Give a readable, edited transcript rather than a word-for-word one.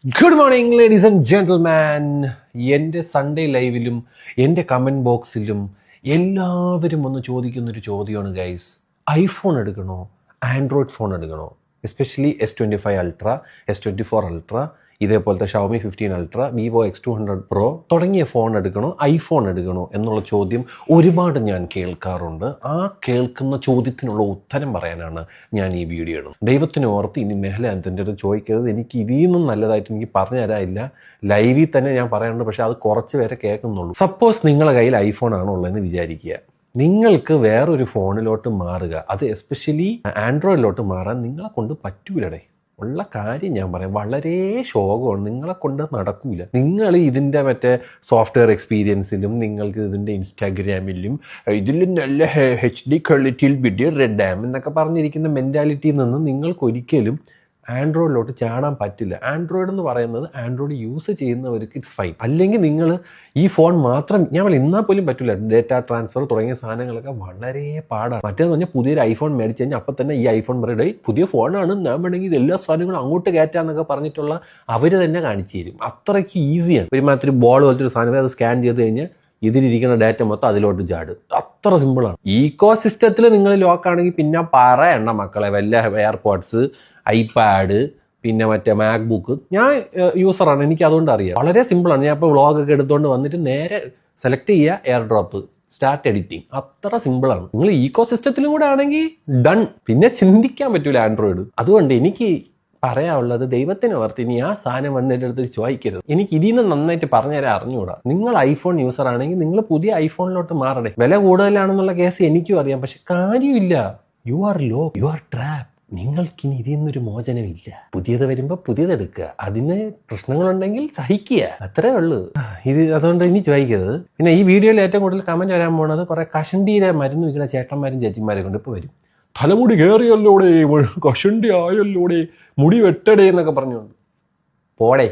Good morning ladies and gentleman. എൻ്റെ Sunday ലൈവിലും എൻ്റെ comment ബോക്സിലും എല്ലാവരും ഒന്ന് ചോദിക്കുന്നൊരു ചോദ്യമാണ് ഗൈസ്. ഐഫോൺ എടുക്കണോ ആൻഡ്രോയിഡ് ഫോൺ എടുക്കണോ? Especially S25 Ultra, S24 Ultra, ഇതേപോലത്തെ Xiaomi 15 Ultra, Vivo X200 Pro തുടങ്ങിയ ഫോൺ എടുക്കണോ ഐഫോൺ എടുക്കണോ എന്നുള്ള ചോദ്യം ഒരുപാട് ഞാൻ കേൾക്കാറുണ്ട്. ആ കേൾക്കുന്ന ചോദ്യത്തിനുള്ള ഉത്തരം പറയാനാണ് ഞാൻ ഈ വീഡിയോ ഇടുന്നത്. ദൈവത്തിന് ഓർത്ത് ഇനി മേലെ എൻ്റെ അടുത്ത് ചോദിക്കരുത്. എനിക്ക് ഇതിൽ നിന്നും നല്ലതായിട്ട് എനിക്ക് പറഞ്ഞു തരാനില്ല. ലൈവിൽ തന്നെ ഞാൻ പറയാറുണ്ട്, പക്ഷേ അത് കുറച്ച് പേരെ കേൾക്കുന്നുള്ളൂ. സപ്പോസ് നിങ്ങളുടെ കയ്യിൽ ഐഫോൺ ആണോ ഉള്ളതെന്ന് വിചാരിക്കുക. നിങ്ങൾക്ക് വേറൊരു ഫോണിലോട്ട് മാറുക, അത് എസ്പെഷ്യലി ആൻഡ്രോയിഡിലോട്ട് മാറാൻ നിങ്ങളെ കൊണ്ട് പറ്റൂലടേ. ഉള്ള കാര്യം ഞാൻ പറയാം, വളരെ ശോകമാണ്. നിങ്ങളെ കൊണ്ട് നടക്കൂല. നിങ്ങൾ ഇതിൻ്റെ മറ്റേ സോഫ്റ്റ്വെയർ എക്സ്പീരിയൻസിലും നിങ്ങൾക്ക് ഇതിൻ്റെ ഇൻസ്റ്റാഗ്രാമിലും ഇതിലും നല്ല HD ക്വാളിറ്റിയിൽ വീഡിയോ റെഡാം എന്നൊക്കെ പറഞ്ഞിരിക്കുന്ന മെൻറ്റാലിറ്റിയിൽ നിന്ന് നിങ്ങൾക്ക് ഒരിക്കലും ആൻഡ്രോയിഡിലോട്ട് ചാടാൻ പറ്റില്ല. ആൻഡ്രോയിഡ് എന്ന് പറയുന്നത് ആൻഡ്രോയിഡ് യൂസ് ചെയ്യുന്നവർക്ക് ഇറ്റ്സ് ഫൈൻ. അല്ലെങ്കിൽ നിങ്ങൾ ഈ ഫോൺ മാത്രം, ഞാൻ എന്നാൽ പോലും പറ്റില്ല. ഡേറ്റ ട്രാൻസ്ഫർ തുടങ്ങിയ സാധനങ്ങളൊക്കെ വളരെ പാടാണ്. മറ്റേന്ന് പറഞ്ഞാൽ പുതിയൊരു ഐഫോൺ മേടിച്ച് കഴിഞ്ഞാൽ അപ്പം തന്നെ ഈ ഐഫോൺ പറയടേ പുതിയ ഫോണാണ്, ഞാൻ വേണമെങ്കിൽ എല്ലാ സാധനങ്ങളും അങ്ങോട്ട് കയറ്റാന്നൊക്കെ പറഞ്ഞിട്ടുള്ള അവർ തന്നെ കാണിച്ചു തരും. അത്രയ്ക്ക് ഈസിയാണ്. ഒരുമാതിരി ബോൾ പോലത്തെ ഒരു സാധനം, അത് സ്കാൻ ചെയ്ത് കഴിഞ്ഞാൽ ഇതിലിരിക്കുന്ന ഡാറ്റ മൊത്തം അതിലോട്ട് ചാടും. അത്ര സിമ്പിളാണ്. ഈക്കോ സിസ്റ്റത്തിൽ നിങ്ങൾ ലോക്കാണെങ്കിൽ പിന്നെ പറയണ്ട മക്കളെ. വല്ല എയർപോഡ്സ്, ഐപാഡ്, പിന്നെ മറ്റേ മാക്ബുക്ക്. ഞാൻ യൂസറാണ്, എനിക്ക് അതുകൊണ്ട് അറിയാം. വളരെ സിമ്പിളാണ്. ഞാൻ ഇപ്പോൾ വ്ളോഗൊക്കെ എടുത്തുകൊണ്ട് വന്നിട്ട് നേരെ സെലക്ട് ചെയ്യുക, എയർ ഡ്രോപ്പ്, സ്റ്റാർട്ട് എഡിറ്റിംഗ്. അത്ര സിമ്പിളാണ്. നിങ്ങൾ ഈക്കോ സിസ്റ്റത്തിലും കൂടെ ആണെങ്കിൽ ഡൺ. പിന്നെ ചിന്തിക്കാൻ പറ്റൂല ആൻഡ്രോയിഡ്. അതുകൊണ്ട് എനിക്ക് പറയാനുള്ളത്, ദൈവത്തിന് ഓർത്ത് ഇനി ആ സാധനം വന്നിട്ട് അടുത്ത് ചോദിക്കരുത്. എനിക്ക് ഇതിൽ നിന്ന് നന്നായിട്ട് പറഞ്ഞുതരാൻ അറിഞ്ഞുകൂടാ. നിങ്ങൾ ഐഫോൺ യൂസർ ആണെങ്കിൽ നിങ്ങൾ പുതിയ ഐഫോണിലോട്ട് മാറണേ. വില കൂടുതലാണെന്നുള്ള കേസ് എനിക്കും അറിയാം, പക്ഷെ കാര്യമില്ല. You are low, you are trap. നിങ്ങൾക്കിനി ഇതിൽ നിന്നൊരു മോചനമില്ല. പുതിയത് വരുമ്പോൾ പുതിയതെടുക്കുക, അതിന് പ്രശ്നങ്ങളുണ്ടെങ്കിൽ സഹിക്കുക, അത്രേ ഉള്ളൂ. ഇത് അതുകൊണ്ട് ഇനി ചോദിക്കരുത്. പിന്നെ ഈ വീഡിയോയിൽ ഏറ്റവും കൂടുതൽ കമന്റ് വരാൻ പോകുന്നത് കുറെ കഷണ്ടിയുടെ മരുന്ന് വിൽക്കുന്ന ചേട്ടന്മാരും ചേച്ചിമാരെ കൊണ്ട് ഇപ്പോൾ വരും. തലമുടി കയറിയല്ലോടെ, കഷണ്ടി ആയല്ലോടെ, മുടി വെട്ടടേ എന്നൊക്കെ പറഞ്ഞുകൊണ്ട് പോടേ.